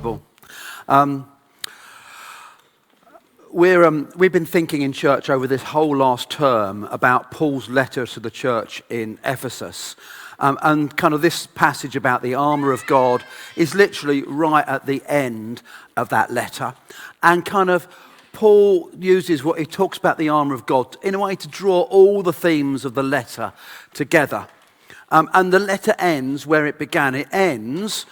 gospel. We've been thinking in church over this whole last term about Paul's letter to the church in Ephesus. And kind of this passage about the armour of God is literally right at the end of that letter. And kind of Paul uses what he talks about the armour of God in a way to draw all the themes of the letter together. And the letter ends where it began. It ends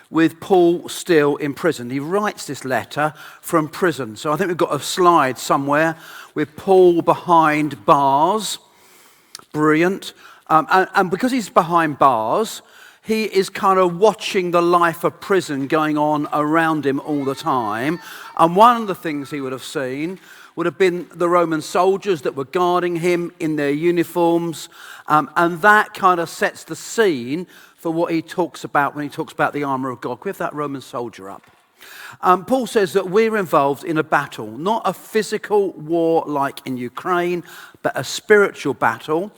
with Paul still in prison. He writes this letter from prison. So I think we've got a slide somewhere with Paul behind bars. Brilliant. And because he's behind bars, he is kind of watching the life of prison going on around him all the time. And one of the things he would have seen would have been the Roman soldiers that were guarding him in their uniforms. And that kind of sets the scene for what he talks about when he talks about the armour of God. Can we have that Roman soldier up? Paul says that we're involved in a battle, not a physical war like in Ukraine, but a spiritual battle,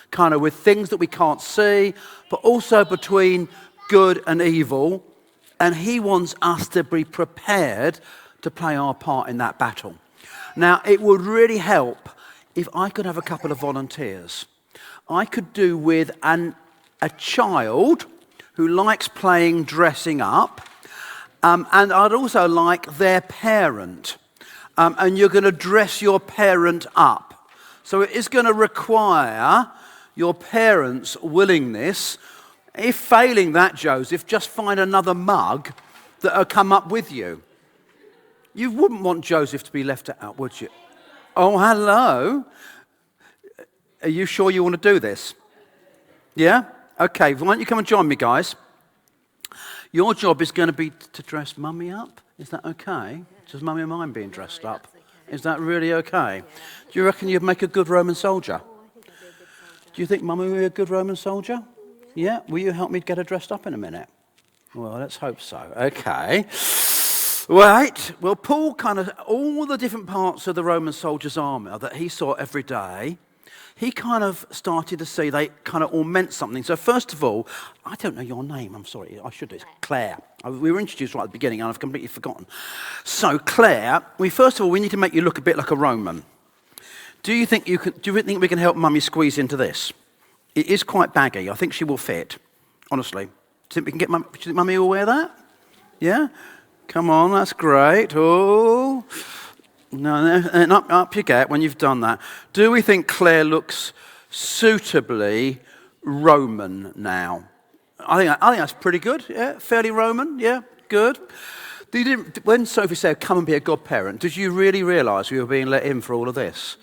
kind of with things that we can't see, but also between good and evil. And he wants us to be prepared to play our part in that battle. Now, it would really help if I could have a couple of volunteers. I could do with a child who likes playing dressing up, and I'd also like their parent. And you're going to dress your parent up. So it is going to require your parents' willingness. If failing that, Joseph, just find another mug that will come up with you. You wouldn't want Joseph to be left out, would you? Oh, hello. Are you sure you want to do this? Yeah? Okay, why don't you come and join me, guys? Your job is going to be to dress Mummy up. Is that okay? Does Mummy mind being dressed up? Is that really okay? Do you reckon you'd make a good Roman soldier? Do you think Mummy would be a good Roman soldier? Yeah? Will you help me get her dressed up in a minute? Well, let's hope so. Okay. Right. Well, Paul kind of, all the different parts of the Roman soldier's armour that he saw every day, he kind of started to see they kind of all meant something. So first of all, I don't know your name. I'm sorry. I should. It's Claire. We were introduced right at the beginning and I've completely forgotten. So Claire, first of all, we need to make you look a bit like a Roman. Do you think we can help Mummy squeeze into this? It is quite baggy. I think she will fit. Honestly. Do you think we can get Mummy? Do you think Mummy will wear that? Yeah? Come on, that's great. Oh. No, up you get when you've done that. Do we think Claire looks suitably Roman now? I think that's pretty good. Yeah, fairly Roman. Yeah, good. When Sophie said, "Come and be a godparent," did you really realise we were being let in for all of this?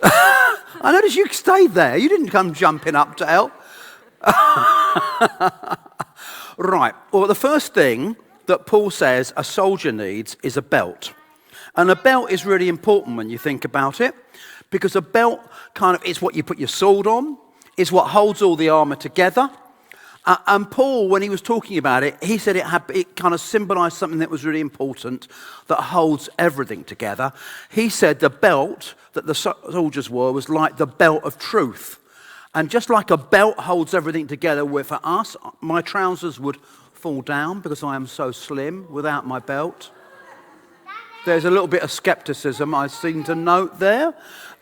I noticed you stayed there. You didn't come jumping up to help. Right. Well, the first thing that Paul says a soldier needs is a belt. And a belt is really important when you think about it, because a belt kind of is what you put your sword on, is what holds all the armour together. And Paul, when he was talking about it, he said it kind of symbolised something that was really important, that holds everything together. He said the belt that the soldiers wore was like the belt of truth. And just like a belt holds everything together, where for us, my trousers would fall down because I am so slim without my belt. There's a little bit of skepticism I seem to note there.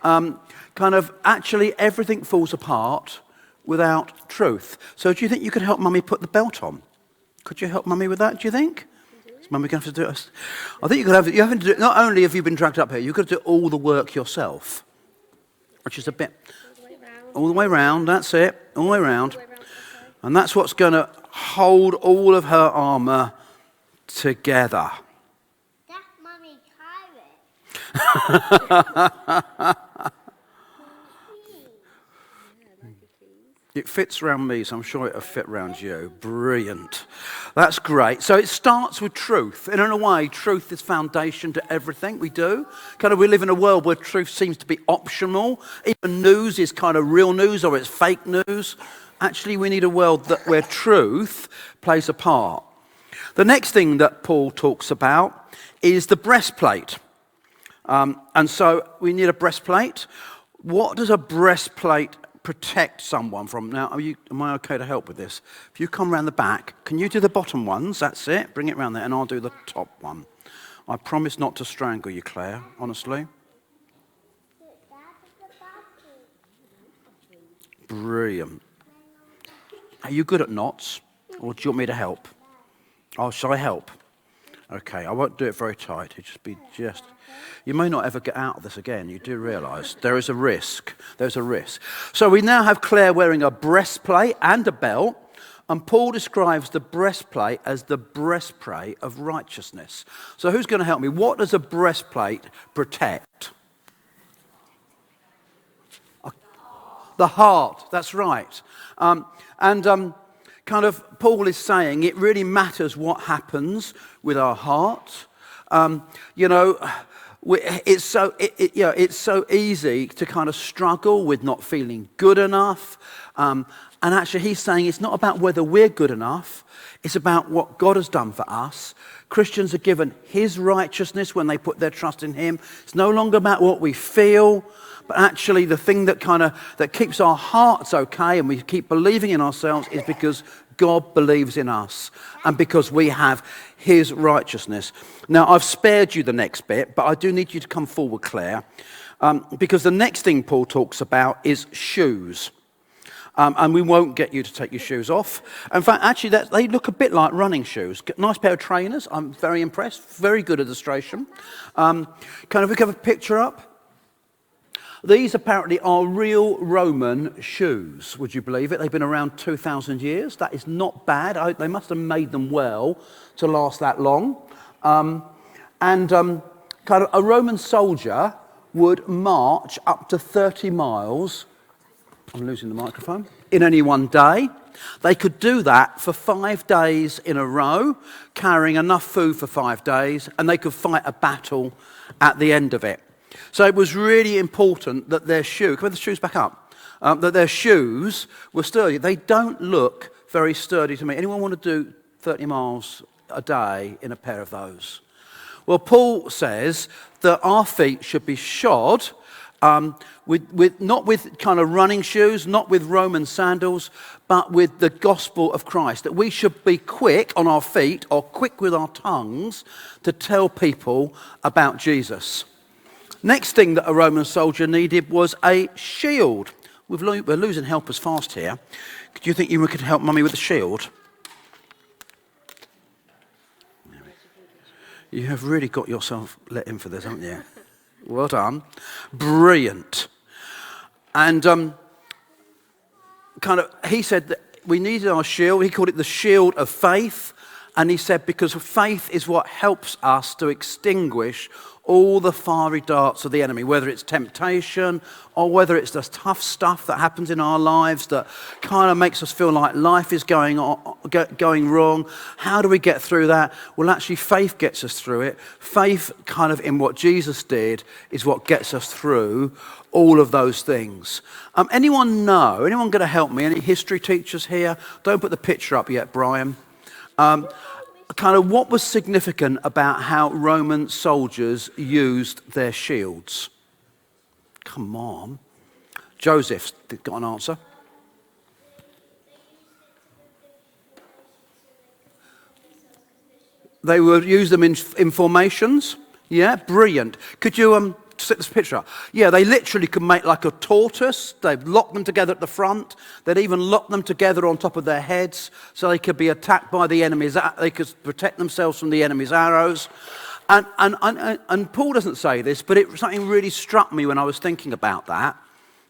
Kind of actually everything falls apart without truth. So do you think you could help Mummy put the belt on? Could you help Mummy with that, do you think? Is Mummy going to have to do it? I think you have to do it. Not only have you been dragged up here, you've got to do all the work yourself, which is a bit... All the way round, that's it. All the way round. And that's what's going to hold all of her armour together. It fits around me, so I'm sure it'll fit around you. Brilliant. That's great. So it starts with truth. And in a way, truth is foundation to everything we do. Kind of we live in a world where truth seems to be optional. Even news is kind of real news or it's fake news. Actually, we need a world where truth plays a part. The next thing that Paul talks about is the breastplate. And so we need a breastplate. What does a breastplate protect someone from. Now, am I okay to help with this? If you come round the back, can you do the bottom ones? That's it. Bring it round there, and I'll do the top one. I promise not to strangle you, Claire, honestly. Brilliant. Are you good at knots, or do you want me to help? Oh, shall I help? Okay, I won't do it very tight. You may not ever get out of this again. You do realise there is a risk. There's a risk. So we now have Claire wearing a breastplate and a belt, and Paul describes the breastplate as the breastplate of righteousness. So who's going to help me? What does a breastplate protect? The heart, that's right. Kind of Paul is saying it really matters what happens with our heart. It's so easy to kind of struggle with not feeling good enough. And actually he's saying it's not about whether we're good enough. It's about what God has done for us. Christians are given his righteousness when they put their trust in him. It's no longer about what we feel, but actually the thing that keeps our hearts okay and we keep believing in ourselves is because God believes in us and because we have his righteousness. Now, I've spared you the next bit, but I do need you to come forward, Claire, because the next thing Paul talks about is shoes. And we won't get you to take your shoes off. In fact, actually, they look a bit like running shoes. Nice pair of trainers. I'm very impressed. Very good illustration. Can we have a picture up? These apparently are real Roman shoes. Would you believe it? They've been around 2,000 years. That is not bad. They must have made them well to last that long. Kind of a Roman soldier would march up to 30 miles. I'm losing the microphone. In any one day. They could do that for 5 days in a row, carrying enough food for 5 days, and they could fight a battle at the end of it. So it was really important that their shoes, can we have the shoes back up? That their shoes were sturdy. They don't look very sturdy to me. Anyone want to do 30 miles a day in a pair of those? Well, Paul says that our feet should be shod not with kind of running shoes, not with Roman sandals, but with the gospel of Christ. That we should be quick on our feet or quick with our tongues to tell people about Jesus. Next thing that a Roman soldier needed was a shield. We're losing helpers fast here. Do you think you could help Mummy with the shield? You have really got yourself let in for this, haven't you? Well done. Brilliant. And he said that we needed our shield. He called it the shield of faith. And he said because faith is what helps us to extinguish all the fiery darts of the enemy, whether it's temptation or whether it's the tough stuff that happens in our lives that kind of makes us feel like life is going wrong. How do we get through that? Well, actually, faith gets us through it. Faith kind of in what Jesus did is what gets us through all of those things. Anyone going to help me? Any history teachers here? Don't put the picture up yet, Brian. Kind of what was significant about how Roman soldiers used their shields? Come on. Joseph's got an answer. They would use them in formations. Yeah, brilliant. Could you set this picture up? Yeah, they literally could make like a tortoise. They'd lock them together at the front. They'd even lock them together on top of their heads so they could be attacked by the enemies. They could protect themselves from the enemy's arrows. And Paul doesn't say this, but something really struck me when I was thinking about that,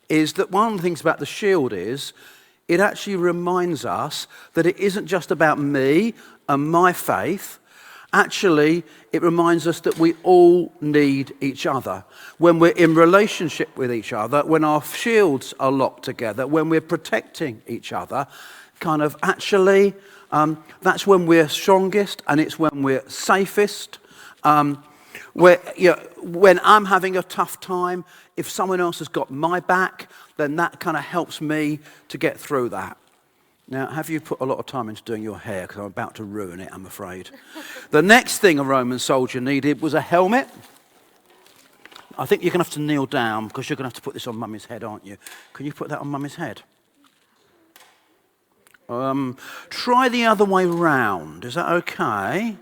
is that one of the things about the shield is it actually reminds us that it isn't just about me and my faith. Actually, it reminds us that we all need each other. When we're in relationship with each other, when our shields are locked together, when we're protecting each other, that's when we're strongest and it's when we're safest. When I'm having a tough time, if someone else has got my back, then that kind of helps me to get through that. Now, have you put a lot of time into doing your hair? Because I'm about to ruin it, I'm afraid. The next thing a Roman soldier needed was a helmet. I think you're going to have to kneel down because you're going to have to put this on Mummy's head, aren't you? Can you put that on Mummy's head? Try the other way round. Is that okay?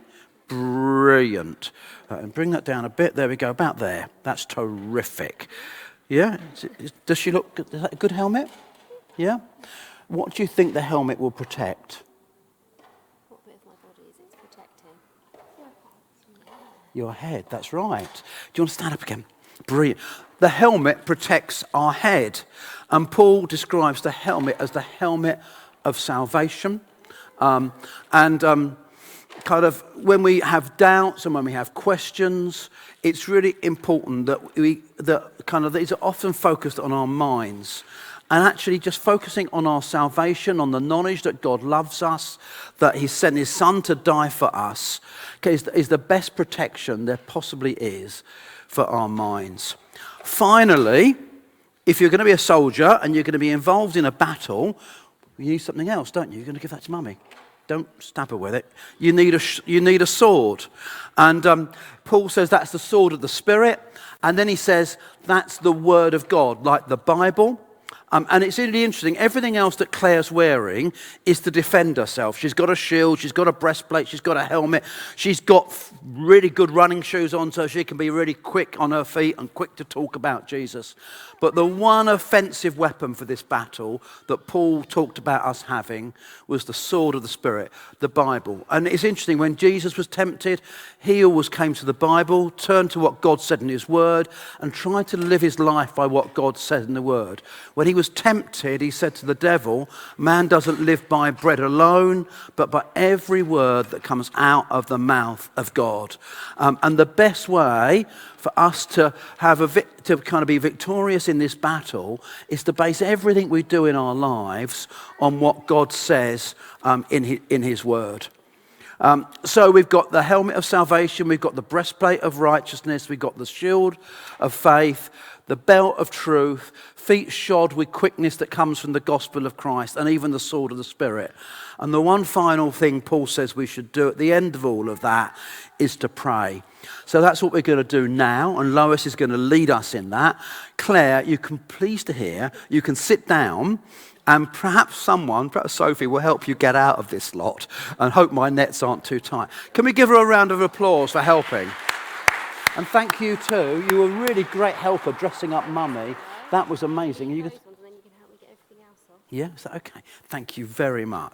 Brilliant. And bring that down a bit. There we go. About there. That's terrific. Yeah? Does she look good? Is that a good helmet? Yeah? What do you think the helmet will protect? What bit of my body is it protecting? Your head. That's right. Do you want to stand up again? Brilliant. The helmet protects our head. And Paul describes the helmet as the helmet of salvation. Kind of when we have doubts and when we have questions, it's really important that these are often focused on our minds. And actually just focusing on our salvation, on the knowledge that God loves us, that he sent his son to die for us, is the best protection there possibly is for our minds. Finally, if you're going to be a soldier and you're going to be involved in a battle, you need something else, don't you? You're going to give that to Mummy. Don't stab her with it. You need a sword. And Paul says that's the sword of the Spirit. And then he says that's the Word of God, like the Bible. And it's really interesting. Everything else that Claire's wearing is to defend herself. She's got a shield, she's got a breastplate, she's got a helmet. She's got really good running shoes on so she can be really quick on her feet and quick to talk about Jesus. But the one offensive weapon for this battle that Paul talked about us having was the sword of the Spirit, the Bible. And it's interesting, when Jesus was tempted, he always came to the Bible, turned to what God said in his word, and tried to live his life by what God said in the word. When he was tempted, he said to the devil, man doesn't live by bread alone, but by every word that comes out of the mouth of God. And the best way for us to be victorious in this battle is to base everything we do in our lives on what God says in his word. So we've got the helmet of salvation, we've got the breastplate of righteousness, we've got the shield of faith, the belt of truth, feet shod with quickness that comes from the gospel of Christ, and even the sword of the Spirit. And the one final thing Paul says we should do at the end of all of that is to pray. So that's what we're going to do now, and Lois is going to lead us in that. Claire, you can please to hear, you can sit down, and perhaps Sophie, will help you get out of this lot, and hope my nets aren't too tight. Can we give her a round of applause for helping? And thank you too. You were a really great helper dressing up Mummy. That was amazing. And then you can help me get everything else off. Yeah, is that okay? Thank you very much.